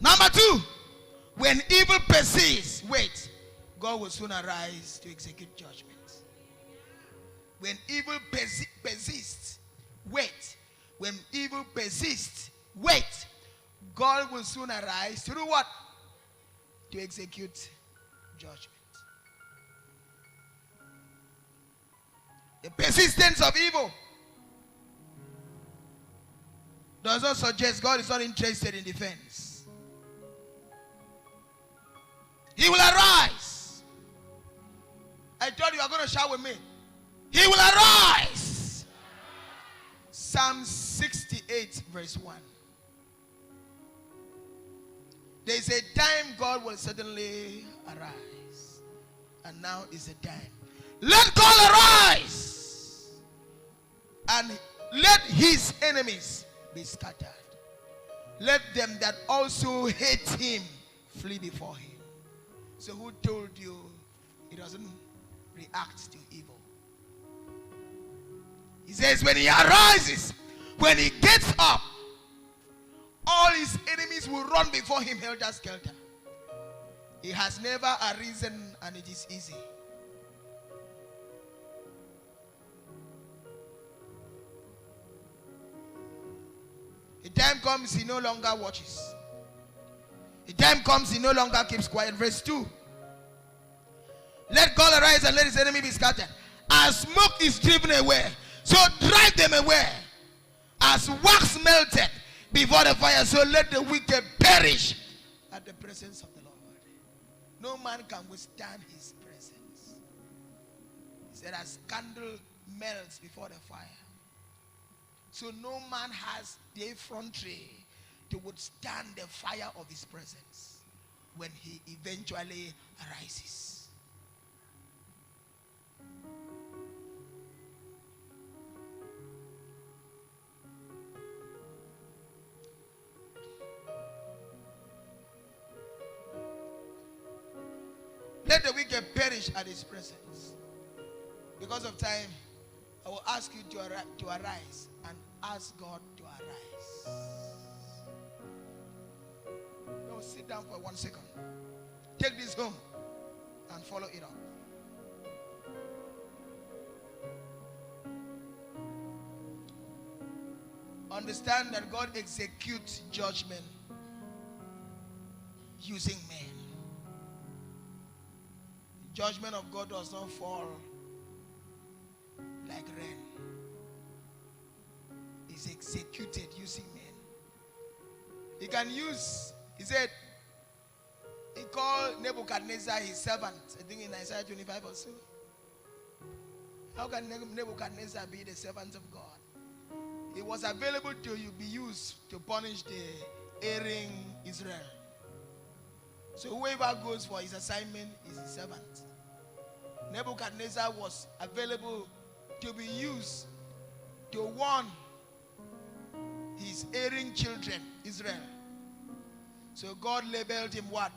Number 2, when evil persists, wait, God will soon arise to execute judgment. When evil persists, wait. When evil persists, wait. God will soon arise to do what? To execute judgment. The persistence of evil does not suggest God is not interested in defense. He will arise. I told you are going to shout with me. He will arise. Psalm 68 verse 1. There is a time God will certainly arise. And now is the time. Let God arise. And let his enemies be scattered. Let them that also hate him flee before him. So who told you he doesn't react to evil? He says when he arises, when he gets up, all his enemies will run before him helter-skelter. He has never arisen and it is easy. The time comes he no longer watches. The time comes he no longer keeps quiet. Verse 2. Let God arise and let his enemy be scattered. As smoke is driven away, so drive them away. As wax melted before the fire, so let the wicked perish at the presence of the Lord. No man can withstand his presence. He said as candle melts before the fire. So no man has the effrontery to withstand the fire of his presence when he eventually arises. Let the wicked perish at his presence. Because of time, I will ask you to arise and ask God to arise. No, sit down for 1 second. Take this home and follow it up. Understand that God executes judgment using men. The judgment of God does not fall like rain. It's executed using men. He can use, he said, he called Nebuchadnezzar his servant. I think in Isaiah 25 or so. How can Nebuchadnezzar be the servant of God? It was available to you be used to punish the erring Israel. So whoever goes for his assignment is his servant. Nebuchadnezzar was available to be used to warn his erring children, Israel. So God labeled him what?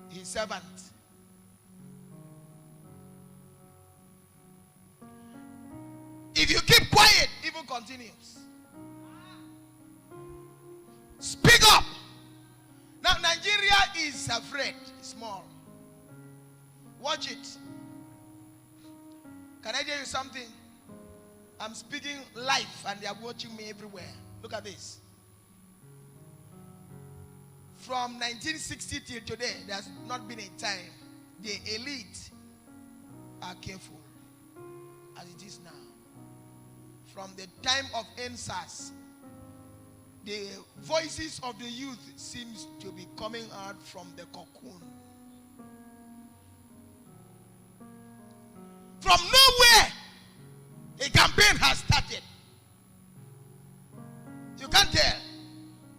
His servant. If you keep quiet, evil continues. Speak up. Now Nigeria is afraid. Small. Watch it. Can I tell you something? I'm speaking live and they are watching me everywhere. Look at this. From 1960 till today, there's not been a time the elite are careful as it is now. From the time of NSAS, the voices of the youth seems to be coming out from the cocoon. From nowhere, a campaign has started. You can't tell.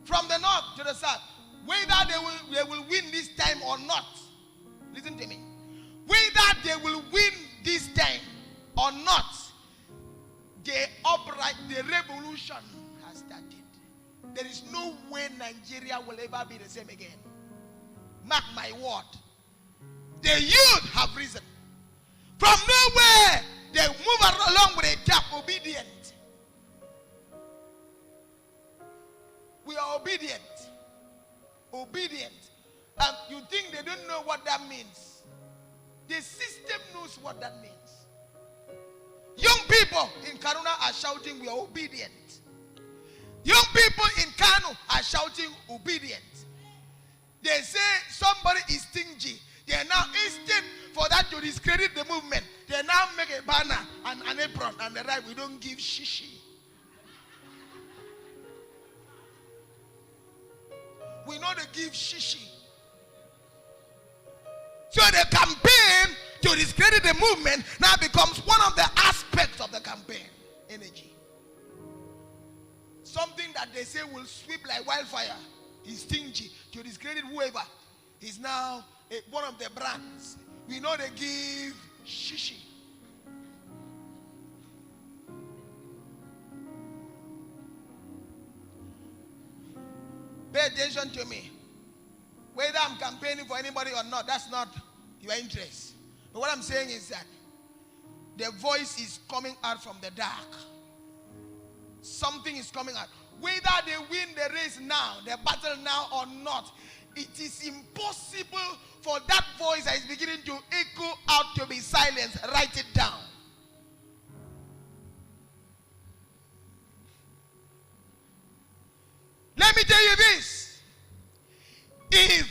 From the north to the south, whether they will win this time or not. Listen to me. Whether they will win this time or not, the revolution has started. There is no way Nigeria will ever be the same again. Mark my word. The youth have risen. From nowhere, they move along with a tap, obedient. We are obedient. Obedient. You think they don't know what that means? The system knows what that means. Young people in Kaduna are shouting, we are obedient. Young people in Kano are shouting, obedient. They say somebody is stingy. They are now, instead for that to discredit the movement, they now make a banner and an apron and they write, we don't give shishi. We know they give shishi. So the campaign to discredit the movement now becomes one of the aspects of the campaign. Energy. Something that they say will sweep like wildfire is stingy. To discredit whoever is now one of the brands. We know they give shishi. Pay attention to me. Whether I'm campaigning for anybody or not, that's not your interest. But what I'm saying is that the voice is coming out from the dark. Something is coming out. Whether they win the race now, the battle now or not, it is impossible for that voice that is beginning to echo out to be silenced. Write it down. Let me tell you this. If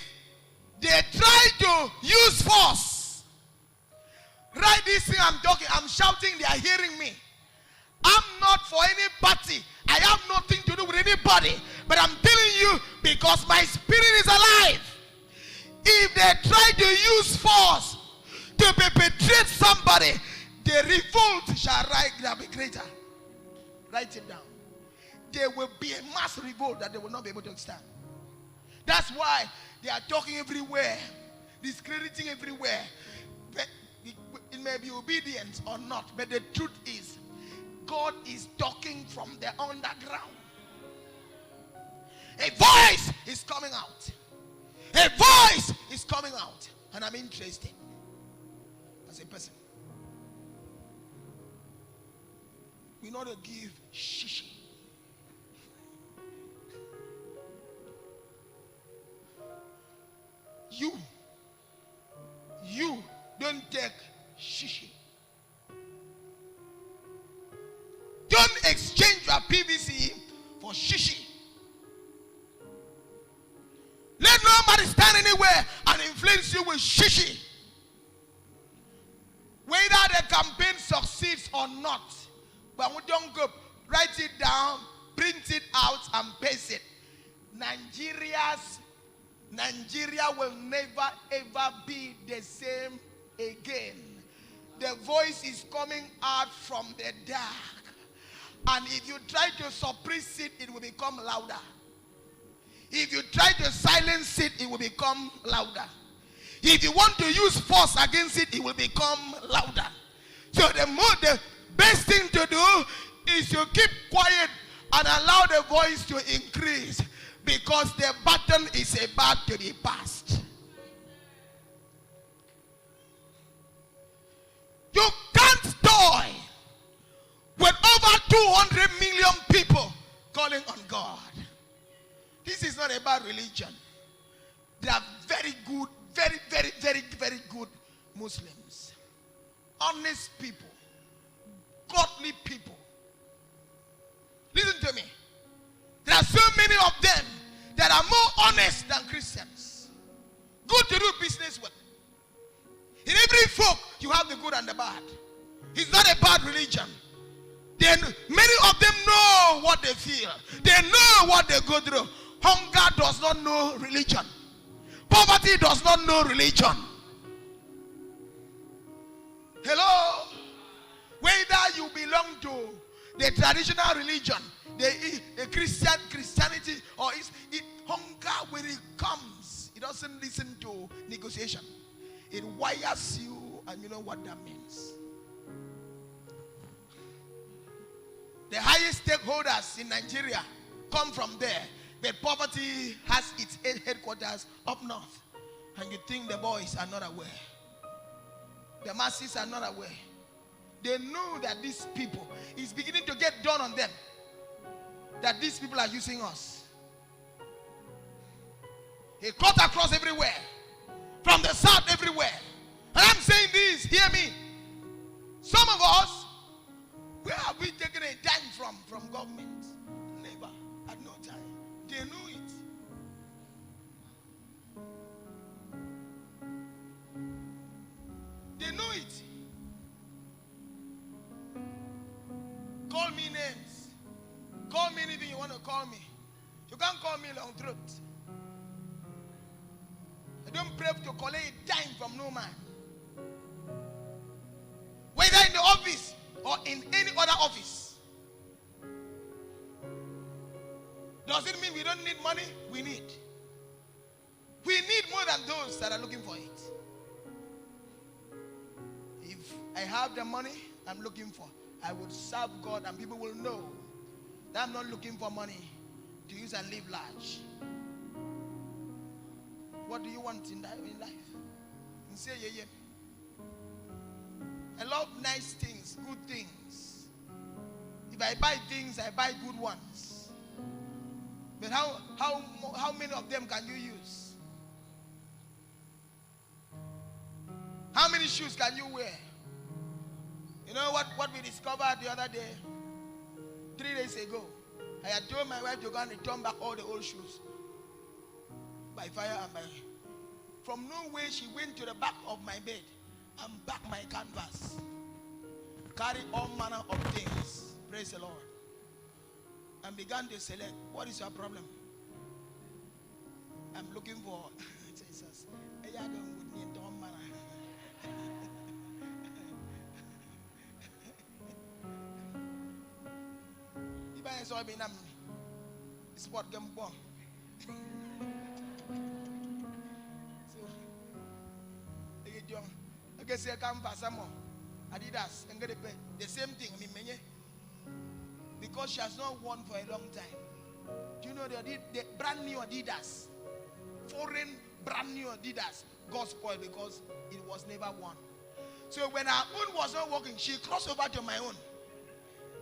they try to use force, right, this thing I'm talking, I'm shouting, they are hearing me. I'm not for any party. I have nothing to do with anybody. But I'm telling you, because my spirit is alive. If they try to use force to perpetrate somebody, the revolt shall be greater. Write it down. There will be a mass revolt that they will not be able to stand. That's why they are talking everywhere, discrediting everywhere. It may be obedience or not, but the truth is, God is talking from the underground. A voice is coming out. A voice is coming out. And I'm interested as a person. We know to give shishi. You don't take shishi. Don't exchange your PVC for shishi. Let nobody stand anywhere and influence you with shishi. Whether the campaign succeeds or not, but we don't go, write it down, print it out, and paste it. Nigeria will never ever be the same again. The voice is coming out from the dark. And if you try to suppress it, it will become louder. If you try to silence it, it will become louder. If you want to use force against it, it will become louder. So the best thing to do is to keep quiet and allow the voice to increase, because the baton is about to be passed. You can't toy with over 200 million people calling on God. This is not about religion. They are very good, very, very, very, very good Muslims. Honest people. Godly people. Listen to me. There are so many of them that are more honest than Christians. Good to do business with. In every folk, you have the good and the bad. It's not about religion. Then many of them know what they feel. They know what they go through. Hunger does not know religion. Poverty does not know religion. Hello? Whether you belong to the traditional religion, the Christianity, or hunger, when it comes, it doesn't listen to negotiation. It wires you, and you know what that means. The highest stakeholders in Nigeria come from there. But poverty has its headquarters up north. And you think the boys are not aware. The masses are not aware. They know that these people, is beginning to get done on them, that these people are using us. He cut across everywhere. From the south everywhere. And I'm saying this, hear me. Some of us, where have we taken a dime from government? Never. At no time. They knew it. They knew it. Call me names. Call me anything you want to call me. You can't call me long throat. I don't pray to collect a dime from no man. Whether in the office or in any other office. Does it mean we don't need money? We need. We need more than those that are looking for it. If I have the money I'm looking for, I would serve God and people will know that I'm not looking for money to use and live large. What do you want in life? And say, yeah. I love nice things, good things. If I buy things, I buy good ones. But how many of them can you use? How many shoes can you wear? You know what we discovered the other day? 3 days ago. I had told my wife to go and return back all the old shoes. By fire and by... From nowhere, she went to the back of my bed and back my canvas. Carry all manner of things. Praise the Lord. And began to select. What is your problem? I'm looking for Jesus. It's what them born. I guess I come for some more. Adidas and get the same thing. Because she has not worn for a long time. Do you know the brand new Adidas, foreign brand new Adidas, got spoiled because it was never worn. So when her own was not working, she crossed over to my own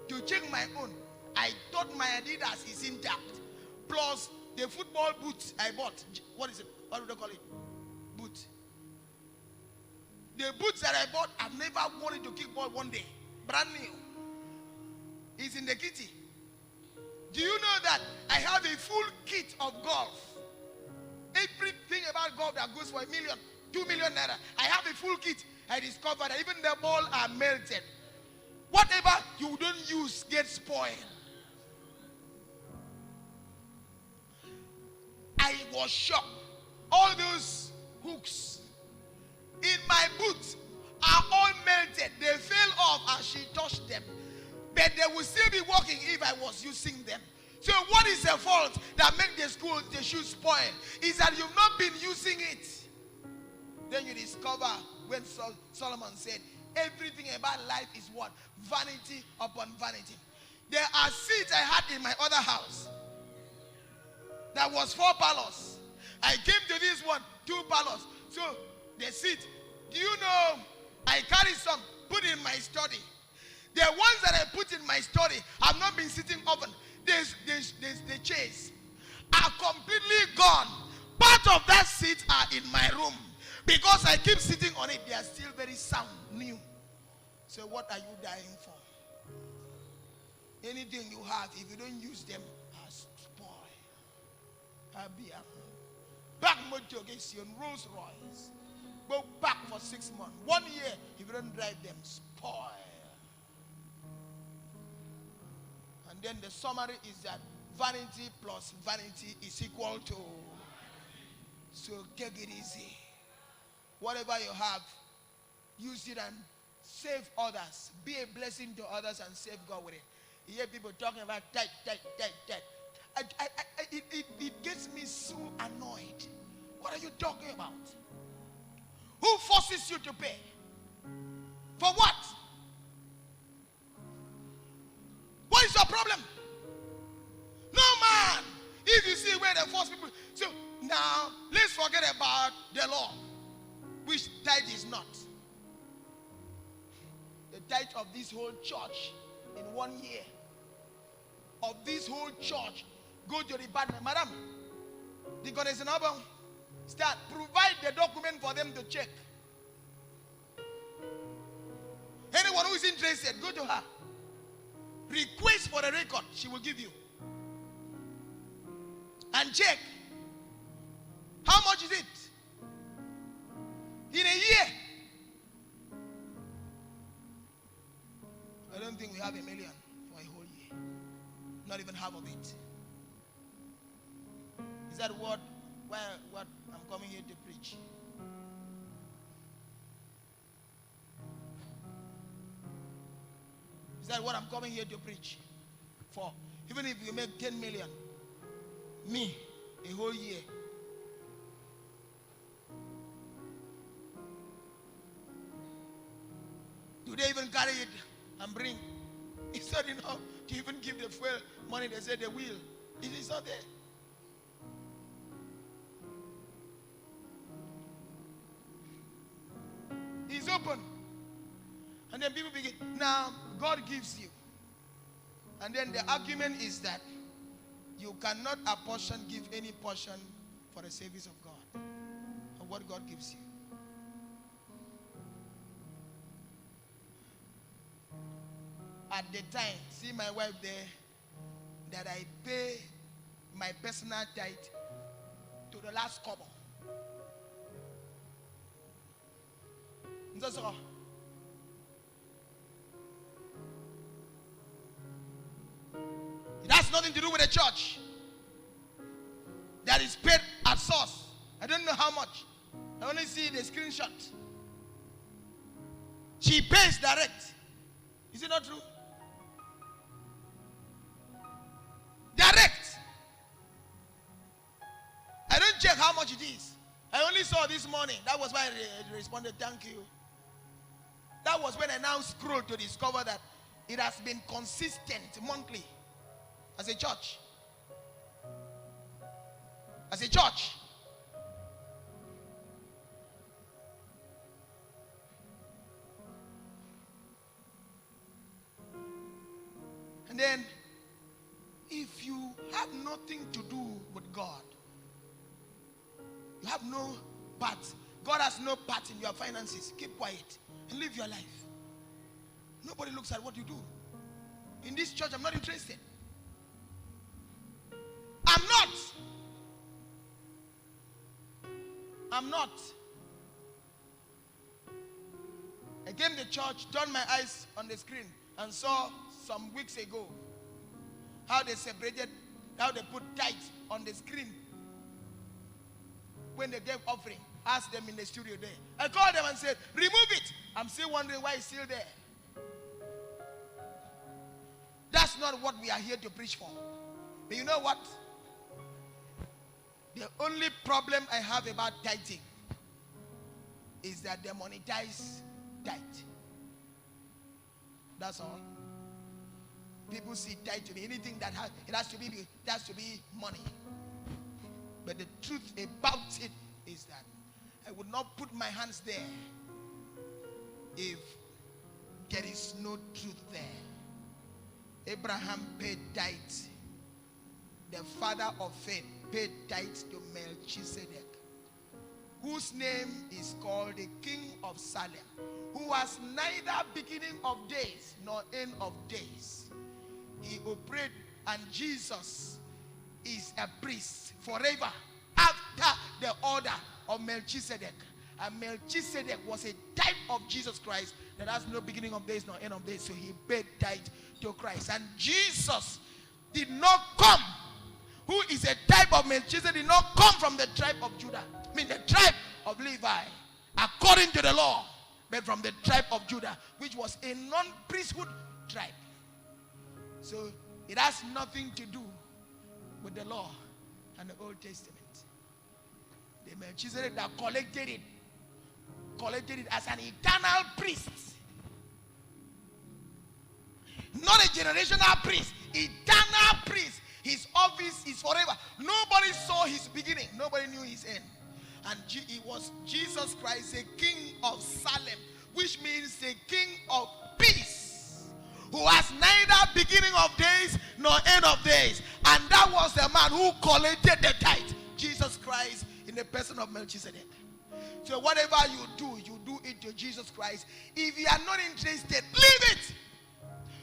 to check my own. I thought my Adidas is intact. Plus the football boots I bought. What is it? What do they call it? Boot. The boots that I bought, I've never wanted to kick ball one day. Brand new. It's in the kitty. Do you know that I have a full kit of golf? Everything about golf that goes for $1 million, 2 million naira. I have a full kit. I discovered that even the ball are melted. Whatever you don't use gets spoiled. I was shocked. All those hooks in my boots are all melted. They fell off as she touched them. But they will still be working if I was using them. So what is the fault that makes the shoes spoil? Is that you've not been using it. Then you discover when Solomon said, everything about life is what? Vanity upon vanity. There are seats I had in my other house. That was 4 parlors. I came to this one, 2 parlors. So the seat, do you know, I carry some, put in my study. The ones that I put in my study have not been sitting often. The chairs are completely gone. Part of that seat are in my room. Because I keep sitting on it, they are still very sound, new. So what are you dying for? Anything you have, if you don't use them, are spoiled. Back motor gets you Rolls Royce. Go back for 6 months. 1 year, if you don't drive them, spoil. And then the summary is that vanity plus vanity is equal to. So take it easy. Whatever you have, use it and save others. Be a blessing to others and save God with it. You hear people talking about tithe. It gets me so annoyed. What are you talking about? Who forces you to pay? For what? What is your problem? No man. If you see where they force people. So now let's forget about the law, which tithe is not. The tithe of this whole church in 1 year. Of this whole church. Go to the department. Madam, the God is an album. Start. Provide the document for them to check. Anyone who is interested, go to her. Request for a record. She will give you. And check. How much is it? In a year. I don't think we have $1 million for a whole year. Not even half of it. Is that what I'm coming here to preach? Is that what I'm coming here to preach for? Even if you make 10 million, me, a whole year. Do they even carry it and bring? It's not enough to even give the fuel money. They say they will. It is not there. It's open. And then people begin. Now, God gives you. And then the argument is that you cannot give any portion for the service of God. Of what God gives you. At the time, see my wife there, that I pay my personal tithe to the last kobo. That's all. It has nothing to do with the church. That is paid at source. I don't know how much. I only see the screenshot. She pays direct. Is it not true? Direct. I don't check how much it is. I only saw this morning. That was why I responded, thank you. That was when I now scrolled to discover that it has been consistent monthly as a church. As a church. And then, if you have nothing to do with God, you have no part. God has no part in your finances. Keep quiet and live your life. Nobody looks at what you do. In this church, I'm not interested. I'm not. I came to church, turned my eyes on the screen, and saw some weeks ago how they separated, how they put tithes on the screen when they gave offering. Asked them in the studio there. I called them and said, remove it. I'm still wondering why it's still there. That's not what we are here to preach for. But you know what? The only problem I have about tithing is that they monetize tithe. That's all. People see tithe to be anything that has to be money. But the truth about it is that I would not put my hands there if there is no truth there. Abraham paid tithe. The father of faith paid tithe to Melchizedek, whose name is called the King of Salem, who has neither beginning of days nor end of days. He operated, and Jesus is a priest forever after the order of Melchizedek. And Melchizedek was a type of Jesus Christ that has no beginning of days nor end of days. So he paid tithe to Christ. And Jesus did not come, who is a type of Melchizedek, did not come from the tribe of Judah. I mean the tribe of Levi, according to the law, but from the tribe of Judah, which was a non-priesthood tribe. So it has nothing to do with the law and the Old Testament. The Melchizedek that collected it as an eternal priest. Not a generational priest, eternal priest. His office is forever. Nobody saw his beginning. Nobody knew his end. And it was Jesus Christ, the King of Salem, which means the King of peace, who has neither beginning of days nor end of days. And that was the man who collected the tithe. Jesus Christ in the person of Melchizedek. So whatever you do it to Jesus Christ. If you are not interested, leave it.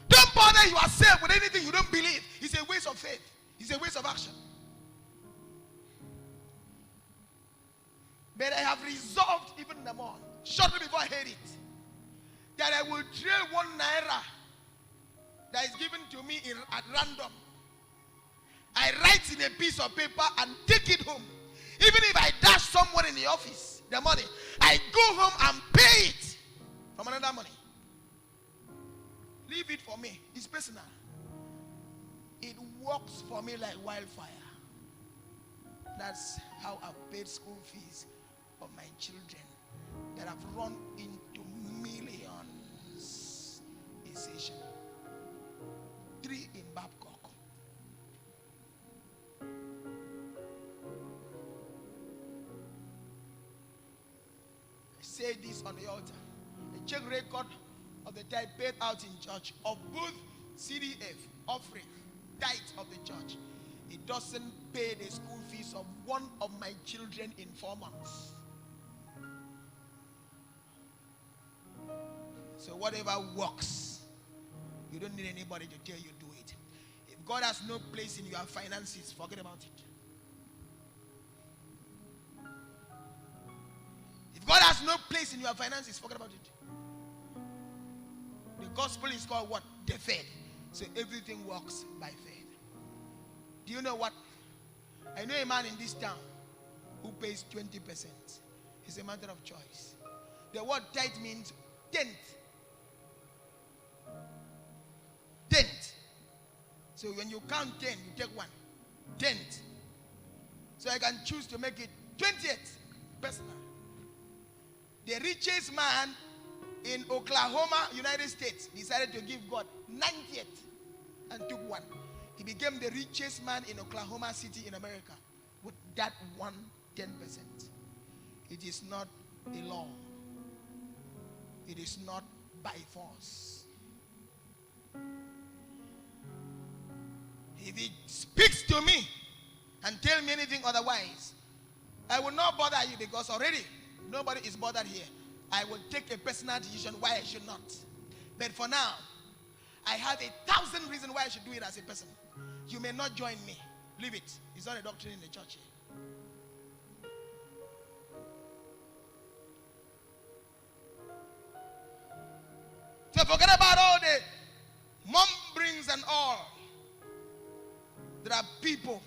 Don't bother yourself with anything you don't believe. It's a waste of faith. It's a waste of action. But I have resolved even in the morning, shortly before I heard it, that I will trail 1 naira that is given to me at random. I write in a piece of paper and take it home. Even if I dash someone in the office the money, I go home and pay it from another money. Leave it for me. It's personal. It works for me like wildfire. That's how I've paid school fees of my children that have run into millions in Seychelles. 3 in Babcock. Say this on the altar. A check record of the tithe paid out in church of both CDF offering tithe of the church. It doesn't pay the school fees of one of my children in 4 months. So whatever works, you don't need anybody to tell you do it. If God has no place in your finances, forget about it. If God has no place in your finances, forget about it. The gospel is called what? The faith. So everything works by faith. Do you know what? I know a man in this town who pays 20%. It's a matter of choice. The word tithe means tenth. Tenth. So when you count 10, you take 1. Tenth. So I can choose to make it 20th. Personal. The richest man in Oklahoma, United States, decided to give God 90th and took 1. He became the richest man in Oklahoma City in America with that 10%. It is not a law. It is not by force. If it speaks to me and tell me anything otherwise, I will not bother you, because already nobody is bothered here. I will take a personal decision why I should not. But for now, I have 1,000 reasons why I should do it as a person. You may not join me. Leave it. It's not a doctrine in the church here. So forget about all the mumblings and all. There are people.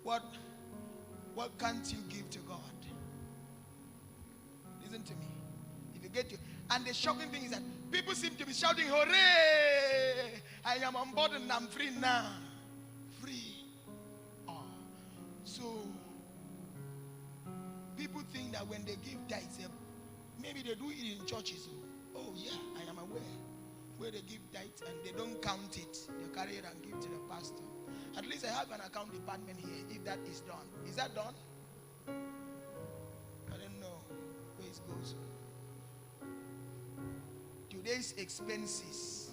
What can't you give to God? Listen to me. If you get to, and the shocking thing is that people seem to be shouting, hooray! I am on board and I'm free now. Free. So people think that when they give tithes, maybe they do it in churches. Oh yeah, I am aware. Where they give tithes and they don't count it. They carry it and give to the pastor. At least I have an account department here, if that is done. Is that done? I don't know where it goes. Today's expenses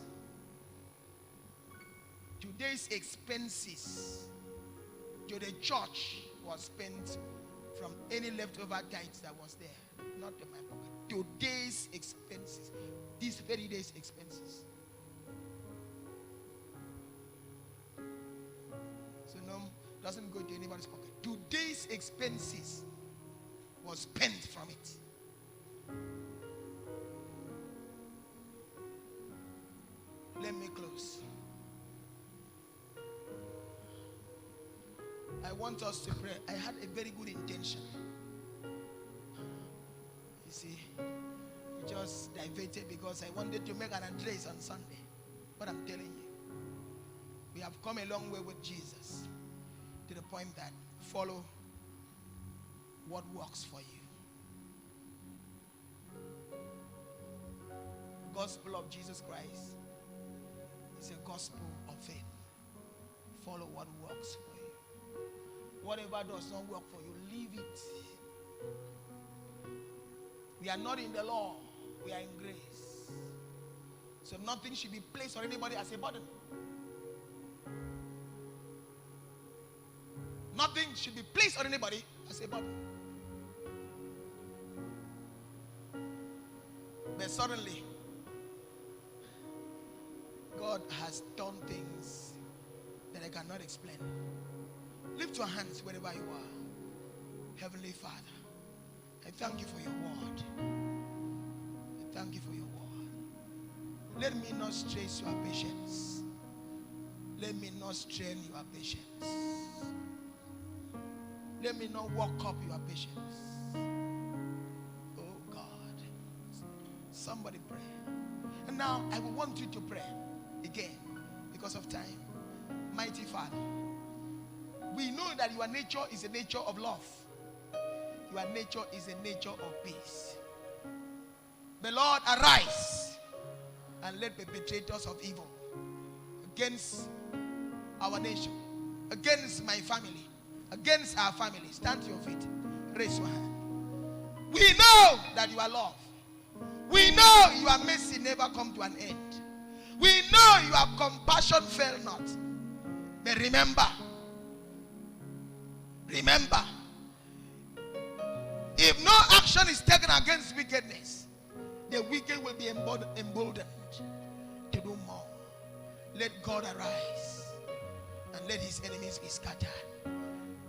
to the church was spent from any leftover tithes that was there, not in my pocket. Today's expenses, this very day's expenses. So no, doesn't go to anybody's pocket. Today's expenses was spent from it. Let me close. I want us to pray. I had a very good intention. You see, it just diverted because I wanted to make an address on Sunday. But I'm telling you, we have come a long way with Jesus, to the point that follow what works for you. The gospel of Jesus Christ is a gospel of faith. Follow what works for you. Whatever does not work for you, leave it. We are not in the law, we are in grace. So nothing should be placed on anybody as a burden. Nothing should be placed on anybody as a burden. But suddenly, God has done things that I cannot explain. Lift your hands wherever you are. Heavenly Father, I thank you for your word. I thank you for your word. Let me not stress your patience. Let me not strain your patience. Let me not walk up your patience. Oh God. Somebody pray. And now I will want you to pray again because of time. Mighty Father, we know that your nature is a nature of love. Your nature is a nature of peace. The Lord, arise and let perpetrators of evil against our nation, against my family, against our family, stand to your feet. Raise your hand. We know that you are love. We know your mercy never come to an end. We know your compassion fail not. But remember, if no action is taken against wickedness, the wicked will be emboldened to do more. Let God arise and let his enemies be scattered.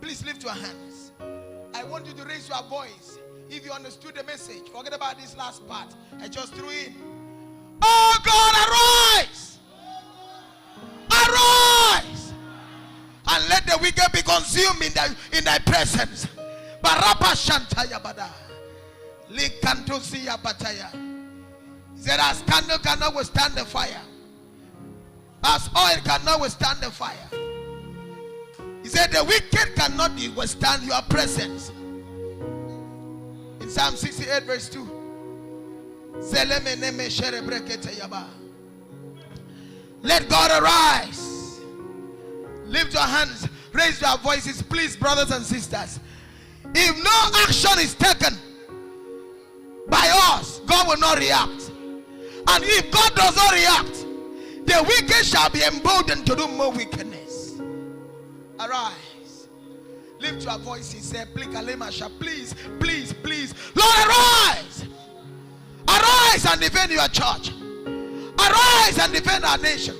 Please lift your hands. I want you to raise your voice. If you understood the message, forget about this last part I just threw in. Oh God, arise! Arise! And let the wicked be consumed in thy presence. Barapa Shantaya Bada. Likantosia Bataya. He said, as candle cannot withstand the fire, as oil cannot withstand the fire, he said, the wicked cannot withstand your presence. In Psalm 68 verse 2. Let God arise. Lift your hands. Raise your voices, please, brothers and sisters. If no action is taken by us, God will not react. And if God does not react, the wicked shall be emboldened to do more wickedness. Arise. Lift your voices. Say, please, please, please. Lord, arise. Arise and defend your church. Arise and defend our nation.